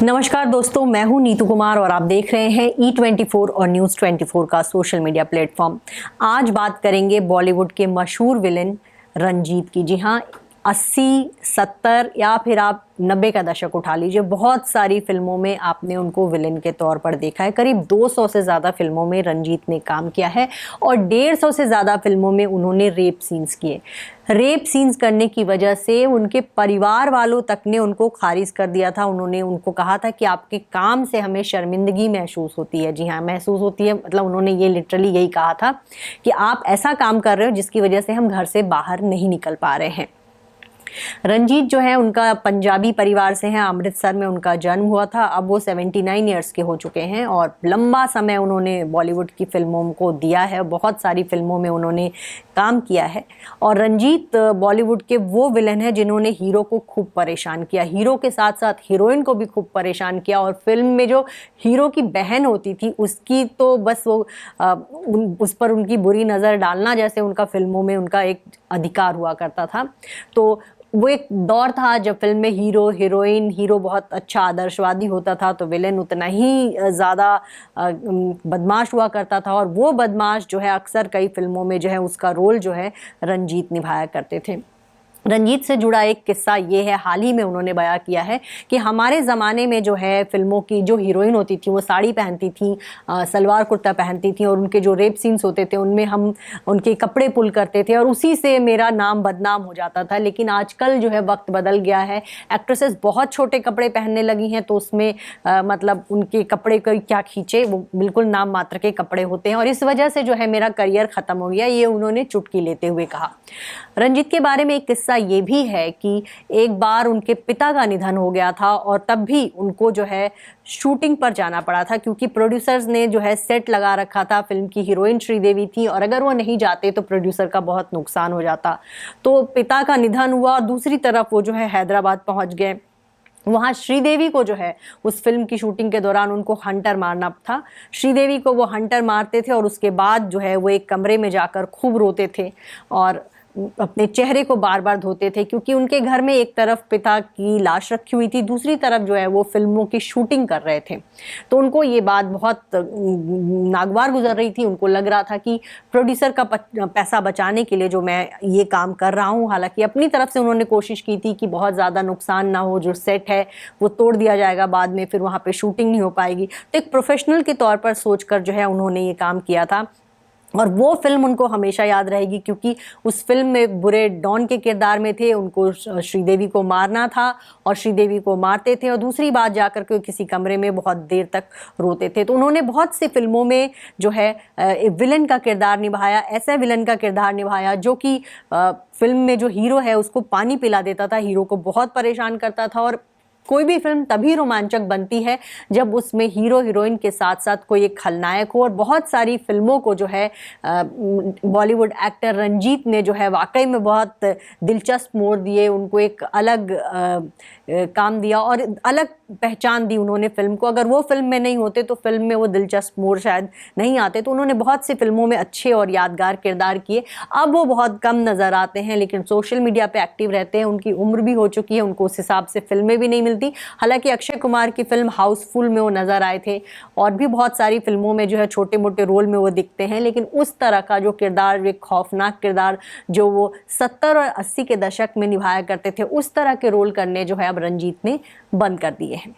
नमस्कार दोस्तों, मैं हूं नीतू कुमार और आप देख रहे हैं E24 और न्यूज़ 24 का सोशल मीडिया प्लेटफॉर्म। आज बात करेंगे बॉलीवुड के मशहूर विलेन रंजीत की। जी हां, 80, 70 या फिर आप 90 का दशक उठा लीजिए, बहुत सारी फिल्मों में आपने उनको विलेन के तौर पर देखा है। करीब 200 से ज़्यादा फिल्मों में रंजीत ने काम किया है और 150 से ज़्यादा फिल्मों में उन्होंने रेप सीन्स किए। रेप सीन्स करने की वजह से उनके परिवार वालों तक ने उनको खारिज कर दिया था। उन्होंने उनको कहा था कि आपके काम से हमें शर्मिंदगी महसूस होती है। जी हाँ, महसूस होती है, मतलब उन्होंने ये लिटरली यही कहा था कि आप ऐसा काम कर रहे हो जिसकी वजह से हम घर से बाहर नहीं निकल पा रहे हैं। रंजीत जो है उनका पंजाबी परिवार से है, अमृतसर में उनका जन्म हुआ था। अब वो 79 ईयर्स के हो चुके हैं और लंबा समय उन्होंने बॉलीवुड की फिल्मों को दिया है। बहुत सारी फिल्मों में उन्होंने काम किया है और रंजीत बॉलीवुड के वो विलन हैं जिन्होंने हीरो को खूब परेशान किया, हीरो के साथ साथ हीरोइन को भी खूब परेशान किया। और फिल्म में जो हीरो की बहन होती थी उसकी तो बस वो उस पर उनकी बुरी नज़र डालना जैसे उनका फिल्मों में उनका एक अधिकार हुआ करता था। तो वो एक दौर था जब फिल्म में हीरो हीरोइन, हीरो बहुत अच्छा आदर्शवादी होता था तो विलेन उतना ही ज़्यादा बदमाश हुआ करता था। और वो बदमाश जो है अक्सर कई फिल्मों में जो है उसका रोल जो है रंजीत निभाया करते थे। रंजीत से जुड़ा एक किस्सा ये है, हाल ही में उन्होंने बयां किया है कि हमारे ज़माने में जो है फिल्मों की जो हीरोइन होती थी वो साड़ी पहनती थी, सलवार कुर्ता पहनती थी और उनके जो रेप सीन्स होते थे उनमें हम उनके कपड़े पुल करते थे और उसी से मेरा नाम बदनाम हो जाता था। लेकिन आजकल जो है वक्त बदल गया है, एक्ट्रेसेस बहुत छोटे कपड़े पहनने लगी हैं तो उसमें मतलब उनके कपड़े को क्या खींचे, वो बिल्कुल नाम मात्र के कपड़े होते हैं और इस वजह से जो है मेरा करियर ख़त्म हो गया, ये उन्होंने चुटकी लेते हुए कहा। रंजीत के बारे में एक किस्सा ये भी है कि एक बार उनके पिता का निधन हो गया था और तब भी उनको जो है शूटिंग पर जाना पड़ा था क्योंकि प्रोड्यूसर्स ने जो है सेट लगा रखा था। फिल्म की हीरोइन श्रीदेवी थी और अगर वो नहीं जाते तो प्रोड्यूसर का बहुत नुकसान हो जाता। तो पिता का निधन हुआ और दूसरी तरफ वो जो है हैदराबाद पहुंच गए। वहाँ श्रीदेवी को जो है उस फिल्म की शूटिंग के दौरान उनको हंटर मारना था। श्रीदेवी को वो हंटर मारते थे और उसके बाद जो है वो एक कमरे में जाकर खूब रोते थे और अपने चेहरे को बार बार धोते थे क्योंकि उनके घर में एक तरफ पिता की लाश रखी हुई थी, दूसरी तरफ जो है वो फिल्मों की शूटिंग कर रहे थे। तो उनको ये बात बहुत नागवार गुजर रही थी। उनको लग रहा था कि प्रोड्यूसर का पैसा बचाने के लिए जो मैं ये काम कर रहा हूँ, हालांकि अपनी तरफ से उन्होंने कोशिश की थी कि बहुत ज़्यादा नुकसान ना हो, जो सेट है वो तोड़ दिया जाएगा बाद में, फिर वहाँ पर शूटिंग नहीं हो पाएगी। तो एक प्रोफेशनल के तौर पर सोच कर जो है उन्होंने ये काम किया था और वो फिल्म उनको हमेशा याद रहेगी क्योंकि उस फिल्म में बुरे डॉन के किरदार में थे। उनको श्रीदेवी को मारना था और श्रीदेवी को मारते थे और दूसरी बात जाकर के किसी कमरे में बहुत देर तक रोते थे। तो उन्होंने बहुत सी फिल्मों में जो है विलन का किरदार निभाया, ऐसा विलन का किरदार निभाया जो कि फिल्म में जो हीरो है उसको पानी पिला देता था, हीरो को बहुत परेशान करता था। और कोई भी फिल्म तभी रोमांचक बनती है जब उसमें हीरो हीरोइन के साथ साथ कोई एक खलनायक हो। और बहुत सारी फिल्मों को जो है बॉलीवुड एक्टर रंजीत ने जो है वाकई में बहुत दिलचस्प मोड़ दिए, उनको एक अलग काम दिया और अलग पहचान दी उन्होंने फिल्म को। अगर वो फिल्म में नहीं होते तो फिल्म में वो दिलचस्प मोड़ शायद नहीं आते। तो उन्होंने बहुत सी फिल्मों में अच्छे और यादगार किरदार किए। अब वो बहुत कम नज़र आते हैं लेकिन सोशल मीडिया पे एक्टिव रहते हैं। उनकी उम्र भी हो चुकी है, उनको उस हिसाब से फिल्में भी नहीं मिलती। हालांकि अक्षय कुमार की फिल्म हाउसफुल में वो नज़र आए थे और भी बहुत सारी फिल्मों में जो है छोटे मोटे रोल में वो दिखते हैं, लेकिन उस तरह का जो किरदार, एक खौफनाक किरदार जो वो 70 और 80 के दशक में निभाया करते थे, उस तरह के रोल करने जो है अब रंजीत ने बंद कर दिए हैं।